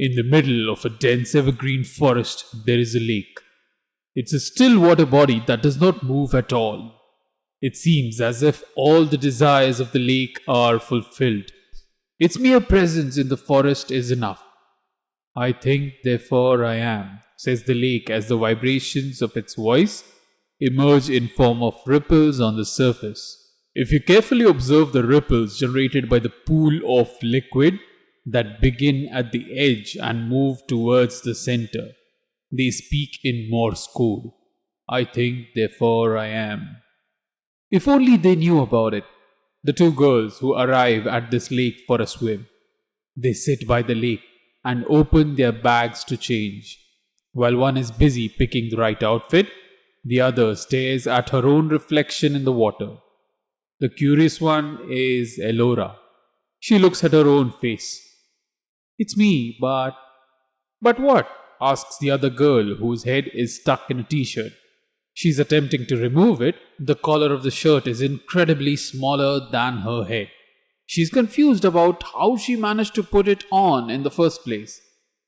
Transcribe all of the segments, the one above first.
In the middle of a dense evergreen forest, there is a lake. It's a still water body that does not move at all. It seems as if all the desires of the lake are fulfilled. Its mere presence in the forest is enough. I think, therefore I am, says the lake as the vibrations of its voice emerge in form of ripples on the surface. If you carefully observe the ripples generated by the pool of liquid that begin at the edge and move towards the center, they speak in Morse code. I think, therefore I am. If only they knew about it. The two girls who arrive at this lake for a swim. They sit by the lake and open their bags to change. While one is busy picking the right outfit, the other stares at her own reflection in the water. The curious one is Elora. She looks at her own face. It's me, but. But what? Asks the other girl whose head is stuck in a t-shirt. She's attempting to remove it. The collar of the shirt is incredibly smaller than her head. She's confused about how she managed to put it on in the first place.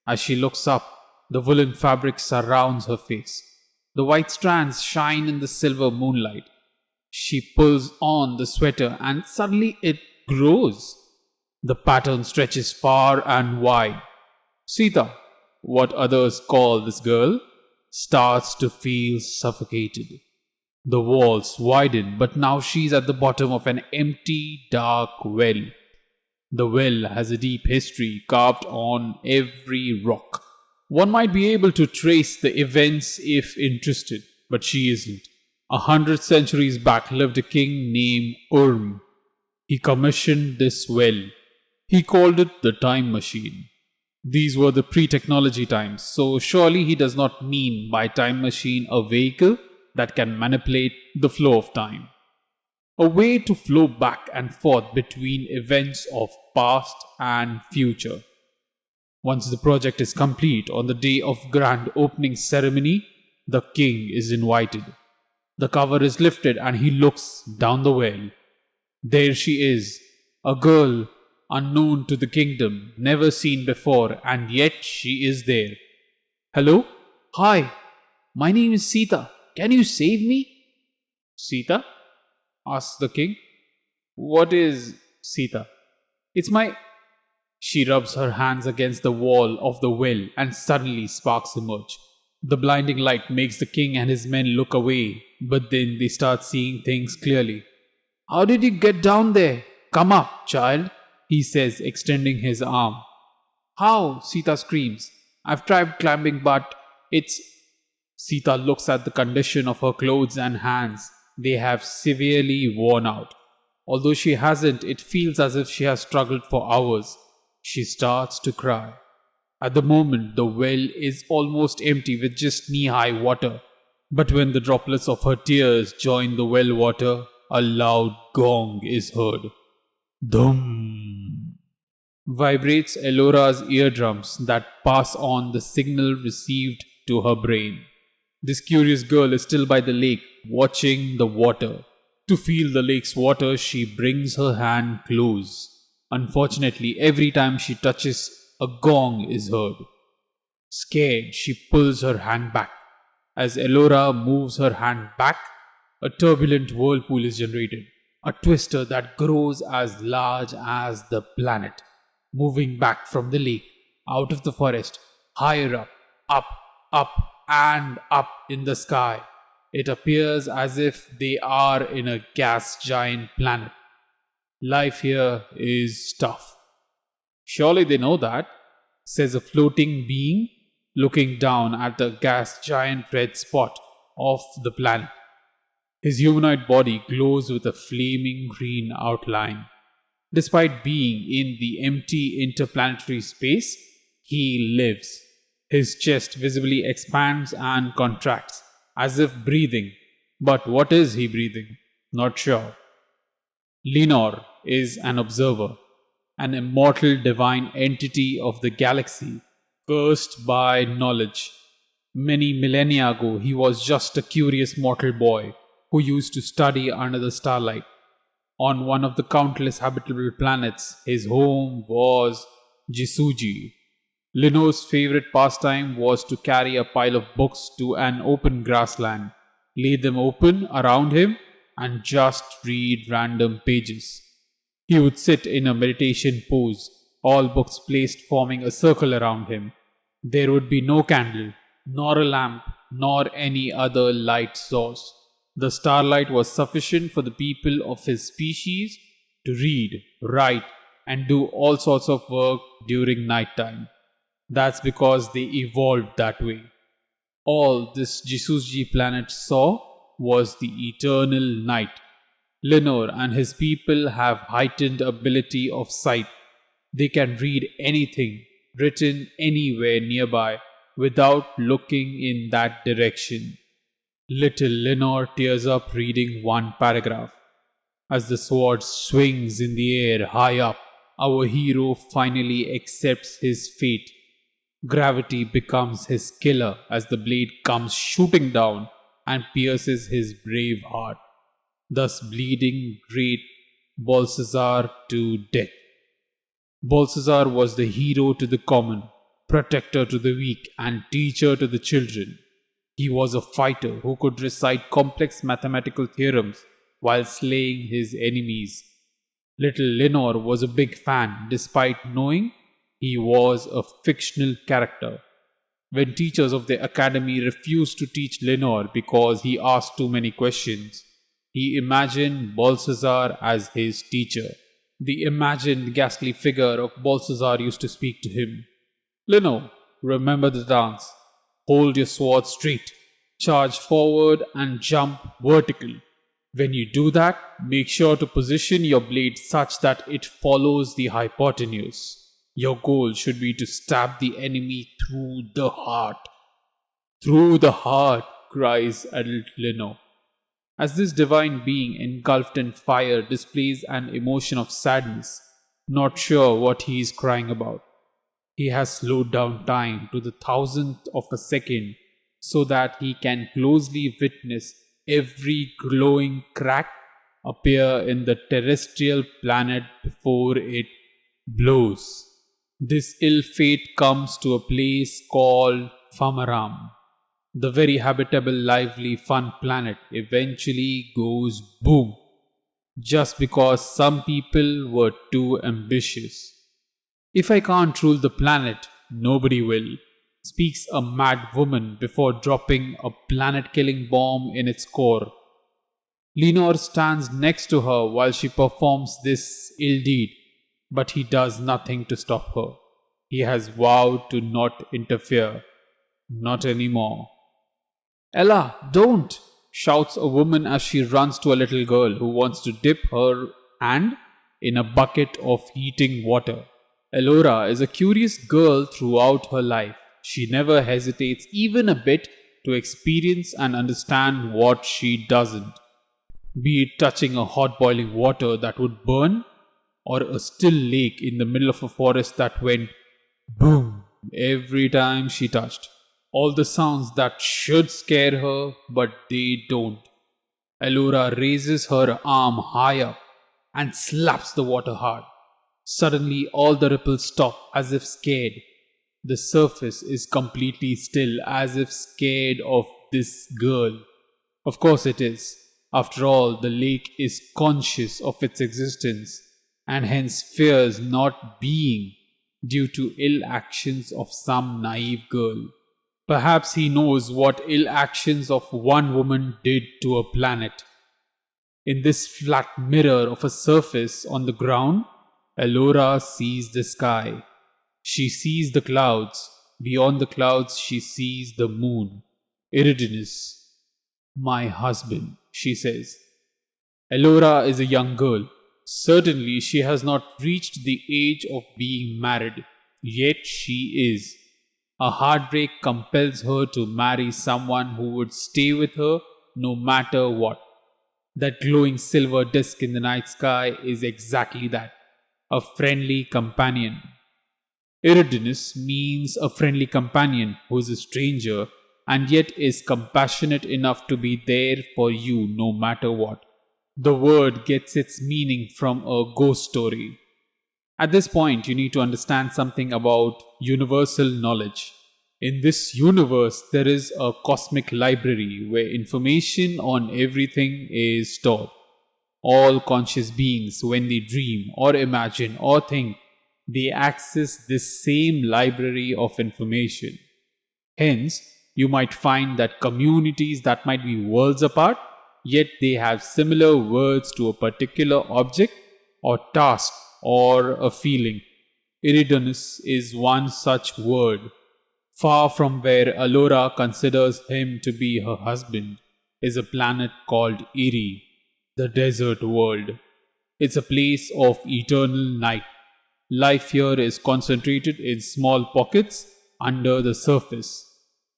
As she looks up, the woolen fabric surrounds her face. The white strands shine in the silver moonlight. She pulls on the sweater and suddenly it grows. The pattern stretches far and wide. Sita, what others call this girl, starts to feel suffocated. The walls widen, but now she's at the bottom of an empty, dark well. The well has a deep history carved on every rock. One might be able to trace the events if interested, but she isn't. 100 centuries back lived a king named Urm. He commissioned this well. He called it the time machine. These were the pre-technology times, so surely he does not mean by time machine a vehicle that can manipulate the flow of time. A way to flow back and forth between events of past and future. Once the project is complete, on the day of grand opening ceremony, the king is invited. The cover is lifted and he looks down the well. There she is, a girl unknown to the kingdom, never seen before, and yet she is there. Hello? Hi, my name is Sita. Can you save me? Sita? Asks the king. What is Sita? It's my. She rubs her hands against the wall of the well and suddenly sparks emerge. The blinding light makes the king and his men look away, but then they start seeing things clearly. How did you get down there? Come up, child, he says, extending his arm. How? Sita screams. I've tried climbing, but it's. Sita looks at the condition of her clothes and hands. They have severely worn out. Although she hasn't, it feels as if she has struggled for hours. She starts to cry. At the moment, the well is almost empty with just knee-high water. But when the droplets of her tears join the well water, a loud gong is heard. Dum! Vibrates Elora's eardrums that pass on the signal received to her brain. This curious girl is still by the lake, watching the water. To feel the lake's water, she brings her hand close. Unfortunately, every time she touches, a gong is heard. Scared, she pulls her hand back. As Elora moves her hand back, a turbulent whirlpool is generated. A twister that grows as large as the planet, moving back from the lake, out of the forest, higher up, and up in the sky. It appears as if they are in a gas giant planet. Life here is tough. Surely they know that, says a floating being, looking down at the gas giant red spot of the planet. His humanoid body glows with a flaming green outline. Despite being in the empty interplanetary space, he lives. His chest visibly expands and contracts, as if breathing. But what is he breathing? Not sure. Lenore is an observer, an immortal divine entity of the galaxy, cursed by knowledge. Many millennia ago, he was just a curious mortal boy who used to study under the starlight. On one of the countless habitable planets, his home was Jisuji. Lenore's favorite pastime was to carry a pile of books to an open grassland, lay them open around him, and just read random pages. He would sit in a meditation pose, all books placed forming a circle around him. There would be no candle, nor a lamp, nor any other light source. The starlight was sufficient for the people of his species to read, write, and do all sorts of work during night time. That's because they evolved that way. All this Jisuji planet saw was the eternal night. Lenore and his people have heightened ability of sight. They can read anything written anywhere nearby without looking in that direction. Little Lenore tears up reading one paragraph. As the sword swings in the air high up, our hero finally accepts his fate. Gravity becomes his killer as the blade comes shooting down and pierces his brave heart, thus bleeding great Balthazar to death. Balthazar was the hero to the common, protector to the weak, and teacher to the children. He was a fighter who could recite complex mathematical theorems while slaying his enemies. Little Lenore was a big fan despite knowing he was a fictional character. When teachers of the academy refused to teach Lenore because he asked too many questions, he imagined Balthazar as his teacher. The imagined ghastly figure of Balthazar used to speak to him. Lenore, remember the dance. Hold your sword straight, charge forward, and jump vertically. When you do that, make sure to position your blade such that it follows the hypotenuse. Your goal should be to stab the enemy through the heart. Through the heart, cries adult Lenore. As this divine being engulfed in fire displays an emotion of sadness, not sure what he is crying about. He has slowed down time to the thousandth of a second so that he can closely witness every glowing crack appear in the terrestrial planet before it blows. This ill fate comes to a place called Famaram. The very habitable, lively, fun planet eventually goes boom, just because some people were too ambitious. If I can't rule the planet, nobody will, speaks a mad woman before dropping a planet killing bomb in its core. Lenore stands next to her while she performs this ill deed, but he does nothing to stop her. He has vowed to not interfere. Not anymore. Ella, don't! Shouts a woman as she runs to a little girl who wants to dip her hand in a bucket of heating water. Elora is a curious girl throughout her life. She never hesitates even a bit to experience and understand what she doesn't. Be it touching a hot boiling water that would burn, or a still lake in the middle of a forest that went boom every time she touched. All the sounds that should scare her, but they don't. Elora raises her arm high up and slaps the water hard. Suddenly, all the ripples stop as if scared. The surface is completely still as if scared of this girl. Of course, it is. After all, the lake is conscious of its existence and hence fears not being due to ill actions of some naive girl. Perhaps he knows what ill actions of one woman did to a planet. In this flat mirror of a surface on the ground, Elora sees the sky. She sees the clouds. Beyond the clouds, she sees the moon. Eridanus. My husband, she says. Elora is a young girl. Certainly, she has not reached the age of being married, yet she is. A heartbreak compels her to marry someone who would stay with her no matter what. That glowing silver disk in the night sky is exactly that, a friendly companion. Eridanus means a friendly companion who is a stranger and yet is compassionate enough to be there for you no matter what. The word gets its meaning from a ghost story. At this point, you need to understand something about universal knowledge. In this universe, there is a cosmic library where information on everything is stored. All conscious beings, when they dream or imagine or think, they access this same library of information. Hence, you might find that communities that might be worlds apart, yet they have similar words to a particular object or task or a feeling. Eridanus is one such word. Far from where Alora considers him to be her husband is a planet called Eri, the desert world. It's a place of eternal night. Life here is concentrated in small pockets under the surface.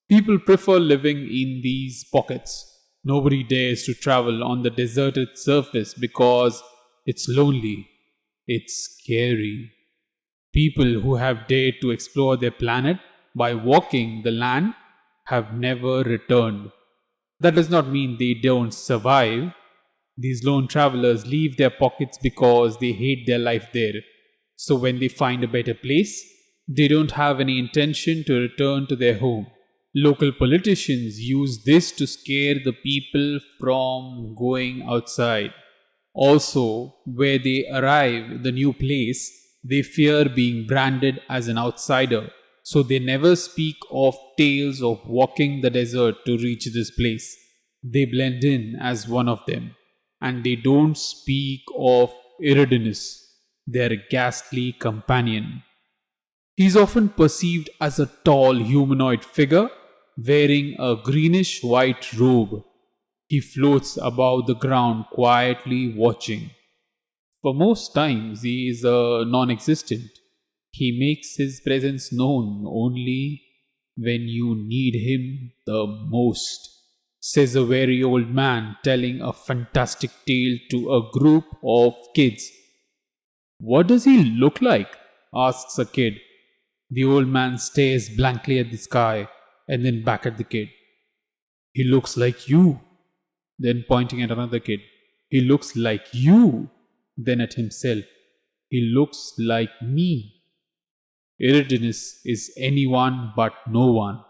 People prefer living in these pockets. Nobody dares to travel on the deserted surface because it's lonely. It's scary. People who have dared to explore their planet by walking the land have never returned. That does not mean they don't survive. These lone travelers leave their pockets because they hate their life there. So when they find a better place, they don't have any intention to return to their home. Local politicians use this to scare the people from going outside. Also, where they arrive the new place, they fear being branded as an outsider. So they never speak of tales of walking the desert to reach this place. They blend in as one of them. And they don't speak of Eridanus, their ghastly companion. He is often perceived as a tall humanoid figure wearing a greenish white robe. He floats above the ground quietly watching. For most times, he is non existent. He makes his presence known only when you need him the most, says a very old man telling a fantastic tale to a group of kids. What does he look like? Asks a kid. The old man stares blankly at the sky and then back at the kid. He looks like you. Then pointing at another kid. He looks like you. Then at himself. He looks like me. Eridanus is anyone but no one.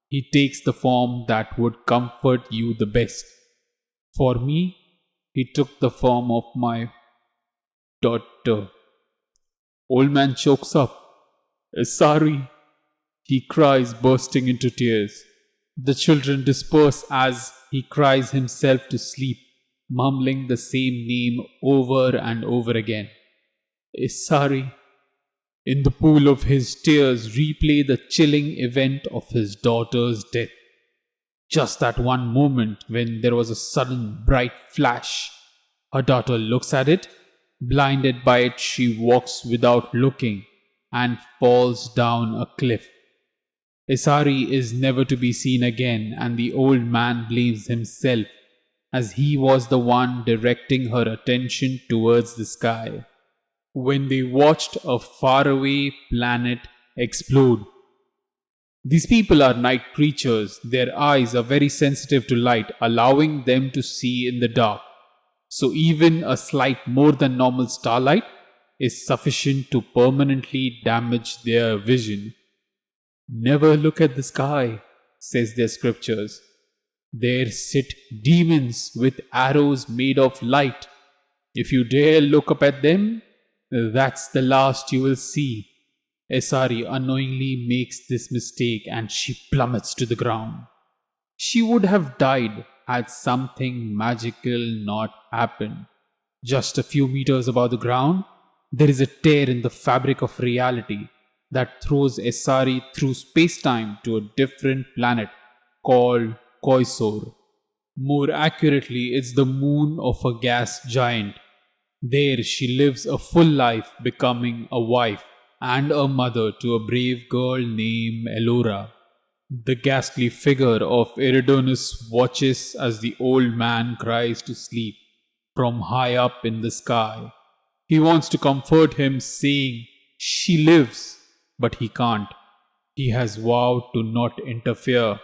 He takes the form that would comfort you the best. For me, he took the form of my daughter. Old man chokes up. Sorry, he cries, bursting into tears. The children disperse as he cries himself to sleep, mumbling the same name over and over again. Sorry. In the pool of his tears, replay the chilling event of his daughter's death. Just that one moment when there was a sudden bright flash. Her daughter looks at it. Blinded by it, she walks without looking and falls down a cliff. Isari is never to be seen again, and the old man blames himself as he was the one directing her attention towards the sky. When they watched a faraway planet explode. These people are night creatures. Their eyes are very sensitive to light, allowing them to see in the dark. So even a slight more than normal starlight is sufficient to permanently damage their vision. Never look at the sky, says their scriptures. There sit demons with arrows made of light. If you dare look up at them, that's the last you will see. Esari unknowingly makes this mistake and she plummets to the ground. She would have died had something magical not happened. Just a few meters above the ground, there is a tear in the fabric of reality that throws Esari through space-time to a different planet called Koisor. More accurately, it's the moon of a gas giant. There she lives a full life, becoming a wife and a mother to a brave girl named Elora. The ghastly figure of Eridanus watches as the old man cries to sleep from high up in the sky. He wants to comfort him, saying, "She lives," but he can't. He has vowed to not interfere.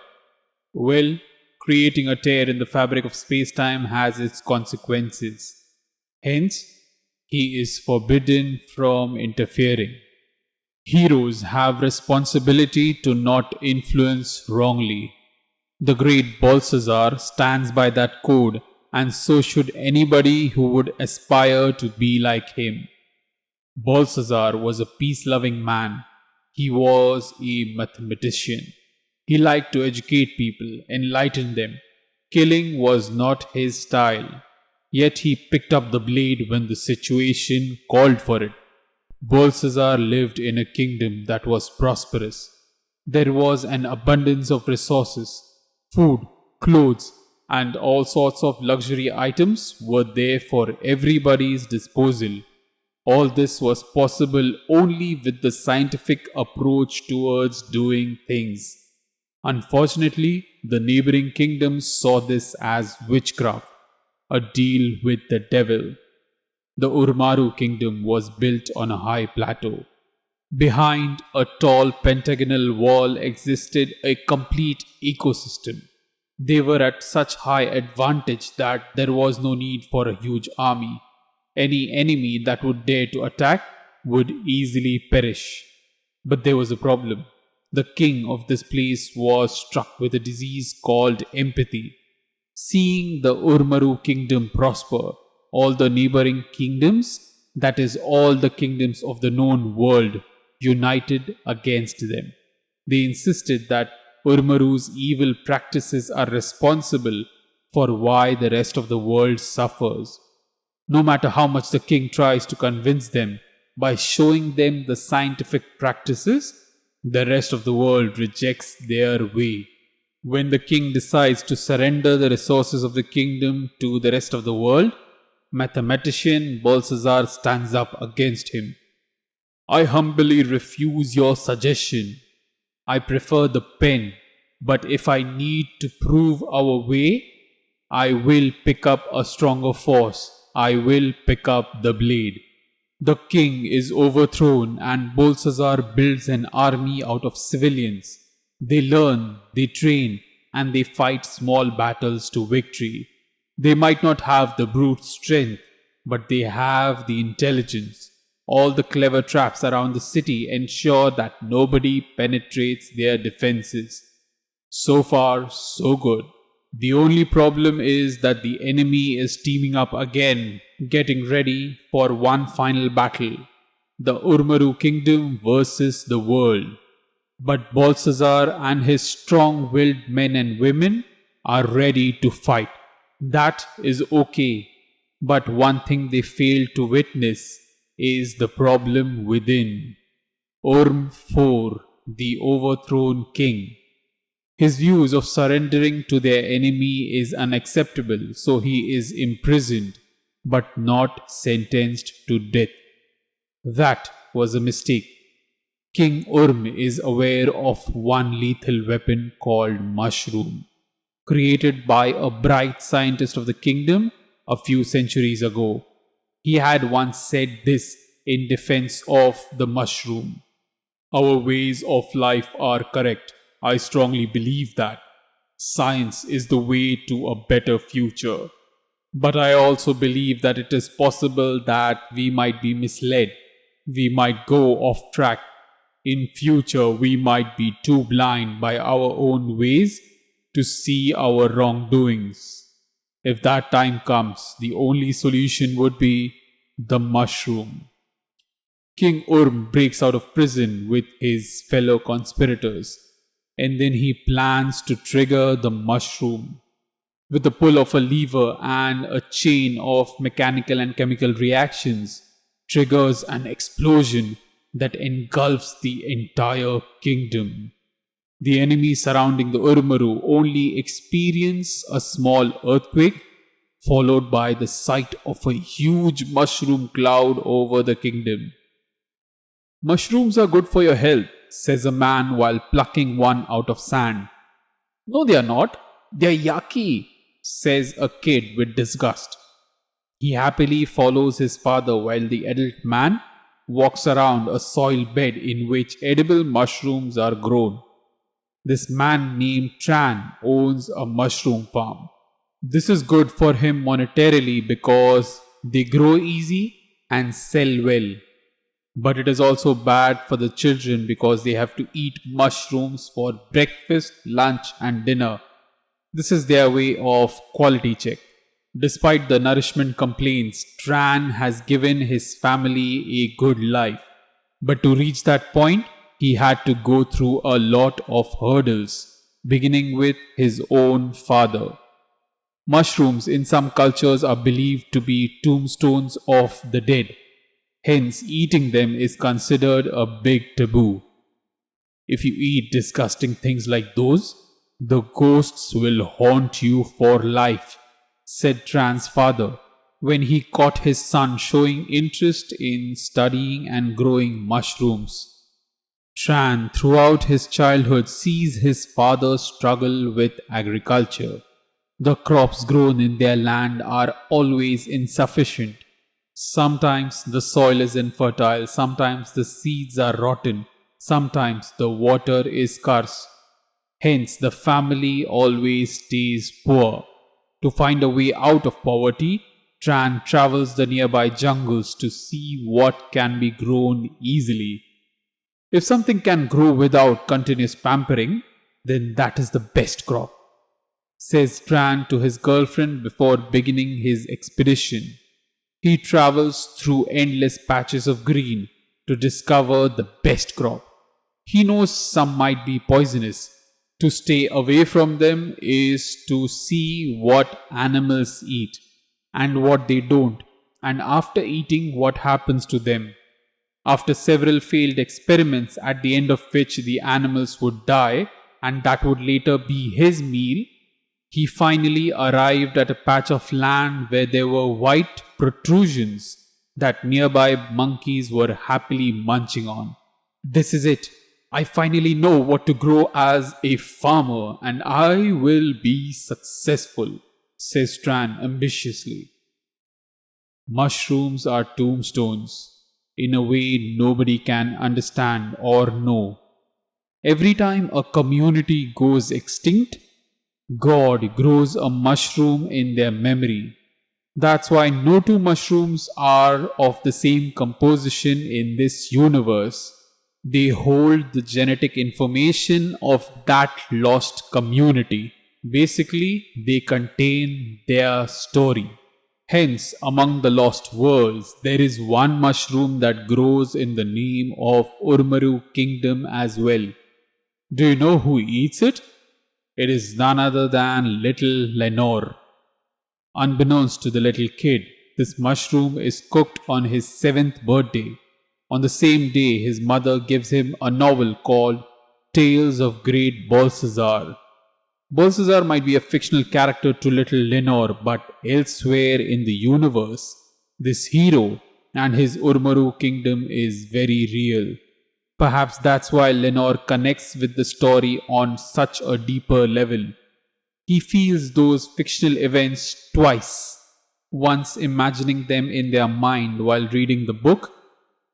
Well, creating a tear in the fabric of space-time has its consequences. Hence, He is forbidden from interfering. Heroes have responsibility to not influence wrongly. The great Balthazar stands by that code, and so should anybody who would aspire to be like him. Balthazar was a peace loving man. He was a mathematician. He liked to educate people, enlighten them. Killing was not his style. Yet he picked up the blade when the situation called for it. Belshazzar lived in a kingdom that was prosperous. There was an abundance of resources. Food, clothes, and all sorts of luxury items were there for everybody's disposal. All this was possible only with the scientific approach towards doing things. Unfortunately, the neighboring kingdoms saw this as witchcraft, a deal with the devil. The Urmaru kingdom was built on a high plateau. Behind a tall pentagonal wall existed a complete ecosystem. They were at such high advantage that there was no need for a huge army. Any enemy that would dare to attack would easily perish. But there was a problem. The king of this place was struck with a disease called empathy. Seeing the Urmaru kingdom prosper, all the neighboring kingdoms, that is, all the kingdoms of the known world, united against them. They insisted that Urmaru's evil practices are responsible for why the rest of the world suffers. No matter how much the king tries to convince them, by showing them the scientific practices, the rest of the world rejects their way. When the king decides to surrender the resources of the kingdom to the rest of the world, mathematician Belshazzar stands up against him. I humbly refuse your suggestion. I prefer the pen, but if I need to prove our way, I will pick up a stronger force. I will pick up the blade. The king is overthrown and Belshazzar builds an army out of civilians. They learn, they train, and they fight small battles to victory. They might not have the brute strength, but they have the intelligence. All the clever traps around the city ensure that nobody penetrates their defenses. So far, so good. The only problem is that the enemy is teaming up again, getting ready for one final battle. The Urmaru kingdom versus the world. But Belshazzar and his strong-willed men and women are ready to fight. That is okay. But one thing they fail to witness is the problem within. Urm IV, the overthrown king. His views of surrendering to their enemy is unacceptable, so he is imprisoned, but not sentenced to death. That was a mistake. King Urm is aware of one lethal weapon called mushroom, created by a bright scientist of the kingdom a few centuries ago. He had once said this in defense of the mushroom. Our ways of life are correct. I strongly believe that. Science is the way to a better future. But I also believe that it is possible that we might be misled. We might go off track. In future, we might be too blind by our own ways to see our wrongdoings. If that time comes, the only solution would be the mushroom. King Urm breaks out of prison with his fellow conspirators, and then he plans to trigger the mushroom. With the pull of a lever and a chain of mechanical and chemical reactions, triggers an explosion that engulfs the entire kingdom. The enemies surrounding the Urmaru only experience a small earthquake, followed by the sight of a huge mushroom cloud over the kingdom. Mushrooms are good for your health, says a man while plucking one out of sand. No, they are not. They are yucky, says a kid with disgust. He happily follows his father while the adult man walks around a soil bed in which edible mushrooms are grown. This man named Tran owns a mushroom farm. This is good for him monetarily because they grow easy and sell well. But it is also bad for the children because they have to eat mushrooms for breakfast, lunch, and dinner. This is their way of quality check. Despite the nourishment complaints, Tran has given his family a good life. But to reach that point, he had to go through a lot of hurdles, beginning with his own father. Mushrooms in some cultures are believed to be tombstones of the dead. Hence, eating them is considered a big taboo. If you eat disgusting things like those, the ghosts will haunt you for life, said Tran's father when he caught his son showing interest in studying and growing mushrooms. Tran, throughout his childhood, sees his father struggle with agriculture. The crops grown in their land are always insufficient. Sometimes the soil is infertile, sometimes the seeds are rotten, sometimes the water is scarce. Hence, the family always stays poor. To find a way out of poverty, Tran travels the nearby jungles to see what can be grown easily. If something can grow without continuous pampering, then that is the best crop, says Tran to his girlfriend before beginning his expedition. He travels through endless patches of green to discover the best crop. He knows some might be poisonous. To stay away from them is to see what animals eat and what they don't, and after eating, what happens to them. After several failed experiments, at the end of which the animals would die, and that would later be his meal, he finally arrived at a patch of land where there were white protrusions that nearby monkeys were happily munching on. This is it. I finally know what to grow as a farmer and I will be successful, says Tran ambitiously. Mushrooms are tombstones in a way nobody can understand or know. Every time a community goes extinct, God grows a mushroom in their memory. That's why no two mushrooms are of the same composition in this universe. They hold the genetic information of that lost community. Basically, they contain their story. Hence, among the lost worlds, there is one mushroom that grows in the name of Urmaru Kingdom as well. Do you know who eats it? It is none other than little Lenore. Unbeknownst to the little kid, this mushroom is cooked on his 7th birthday. On the same day, his mother gives him a novel called Tales of Great Balthazar. Balthazar might be a fictional character to little Lenore, but elsewhere in the universe, this hero and his Urmaru kingdom is very real. Perhaps that's why Lenore connects with the story on such a deeper level. He feels those fictional events twice, once imagining them in their mind while reading the book,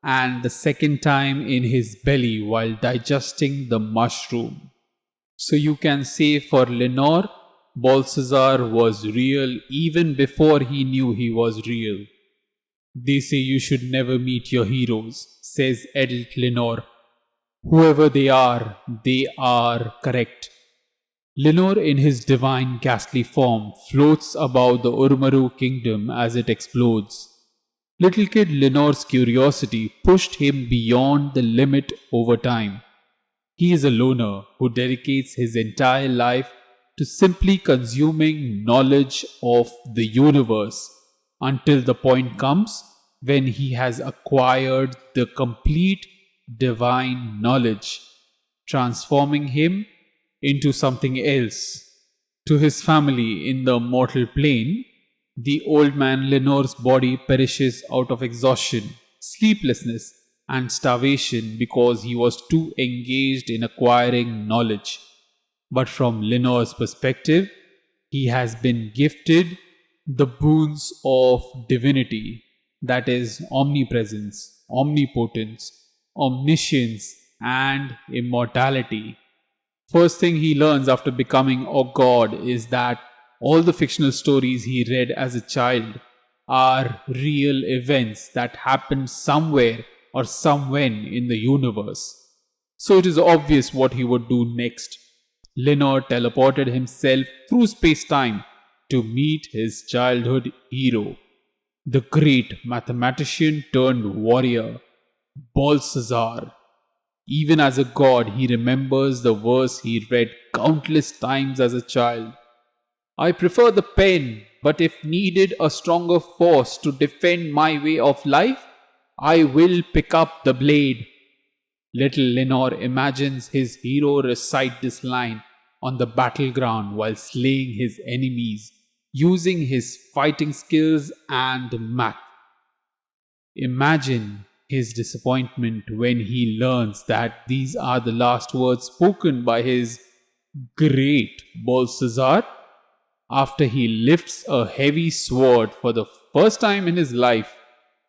and the second time in his belly while digesting the mushroom. So you can say for Lenore, Balthazar was real even before he knew he was real. They say you should never meet your heroes, says adult Lenore. Whoever they are correct. Lenore in his divine ghastly form floats above the Urmaru kingdom as it explodes. Little kid Lenore's curiosity pushed him beyond the limit over time. He is a loner who dedicates his entire life to simply consuming knowledge of the universe until the point comes when he has acquired the complete divine knowledge, transforming him into something else. To his family in the mortal plane, the old man Lenore's body perishes out of exhaustion, sleeplessness, and starvation because he was too engaged in acquiring knowledge. But from Lenore's perspective, he has been gifted the boons of divinity, that is, omnipresence, omnipotence, omniscience, and immortality. First thing he learns after becoming a god is that all the fictional stories he read as a child are real events that happened somewhere or somewhen in the universe. So it is obvious what he would do next. Lenore teleported himself through space time to meet his childhood hero, the great mathematician turned warrior, Balthazar. Even as a god, he remembers the verse he read countless times as a child. I prefer the pen, but if needed a stronger force to defend my way of life, I will pick up the blade. Little Lenore imagines his hero recite this line on the battleground while slaying his enemies, using his fighting skills and math. Imagine his disappointment when he learns that these are the last words spoken by his great Balthazar. After he lifts a heavy sword for the first time in his life,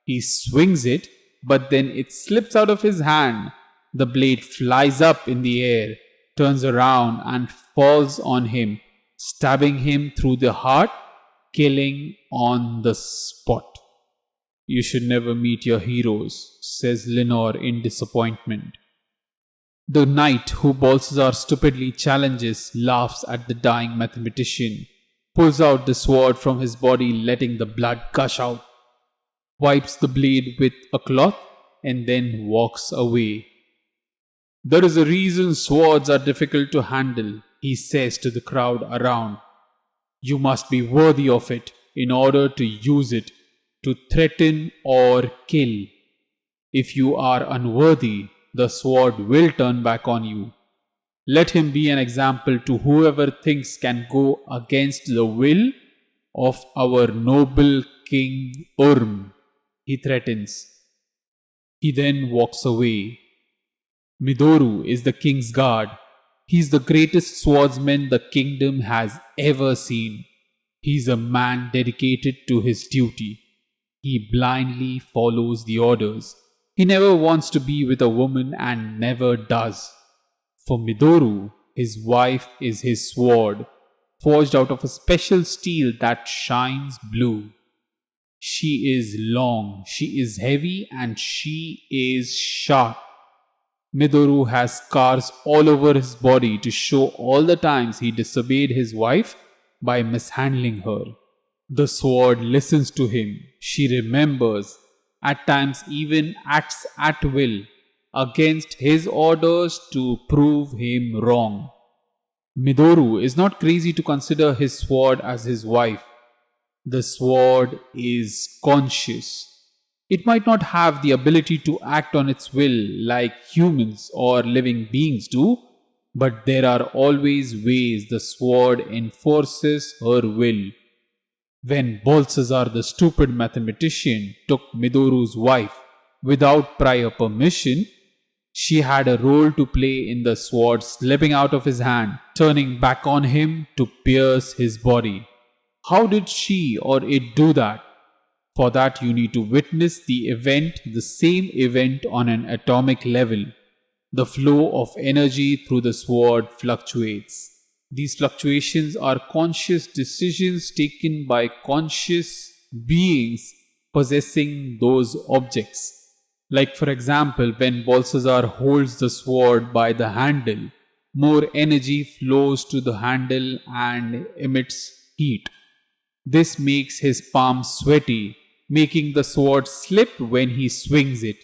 he swings it, but then it slips out of his hand. The blade flies up in the air, turns around, and falls on him, stabbing him through the heart, killing on the spot. You should never meet your heroes, says Lenore in disappointment. The knight who Balthazar stupidly challenges laughs at the dying mathematician, pulls out the sword from his body, letting the blood gush out, wipes the blade with a cloth, and then walks away. There is a reason swords are difficult to handle, he says to the crowd around. You must be worthy of it in order to use it to threaten or kill. If you are unworthy, the sword will turn back on you. Let him be an example to whoever thinks can go against the will of our noble King Urm, he threatens. He then walks away. Midoru is the king's guard. He is the greatest swordsman the kingdom has ever seen. He is a man dedicated to his duty. He blindly follows the orders. He never wants to be with a woman and never does. For Midoru, his wife is his sword, forged out of a special steel that shines blue. She is long, she is heavy, and she is sharp. Midoru has scars all over his body to show all the times he disobeyed his wife by mishandling her. The sword listens to him. She remembers, at times even acts at will, against his orders to prove him wrong. Midoru is not crazy to consider his sword as his wife. The sword is conscious. It might not have the ability to act on its will like humans or living beings do, but there are always ways the sword enforces her will. When Balthazar the stupid mathematician took Midoru's wife without prior permission, she had a role to play in the sword slipping out of his hand, turning back on him to pierce his body. How did she or it do that? For that, you need to witness the event, the same event on an atomic level. The flow of energy through the sword fluctuates. These fluctuations are conscious decisions taken by conscious beings possessing those objects. Like, for example, when Balthazar holds the sword by the handle, more energy flows to the handle and emits heat. This makes his palms sweaty, making the sword slip when he swings it.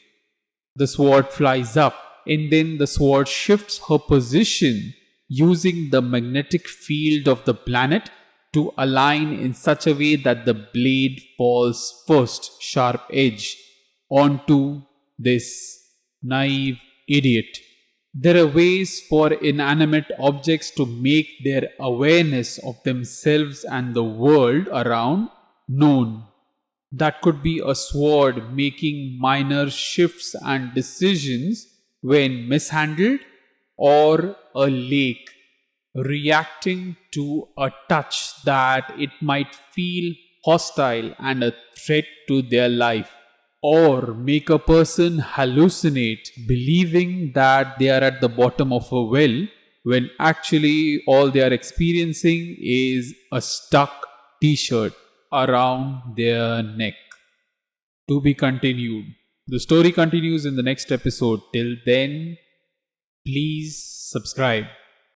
The sword flies up, and then the sword shifts her position using the magnetic field of the planet to align in such a way that the blade falls first, sharp edge, onto this naive idiot. There are ways for inanimate objects to make their awareness of themselves and the world around known. That could be a sword making minor shifts and decisions when mishandled, or a lake reacting to a touch that it might feel hostile and a threat to their life, or make a person hallucinate believing that they are at the bottom of a well when actually all they are experiencing is a stuck t-shirt. around their neck. To be continued. The story continues in the next episode. Till then, please subscribe.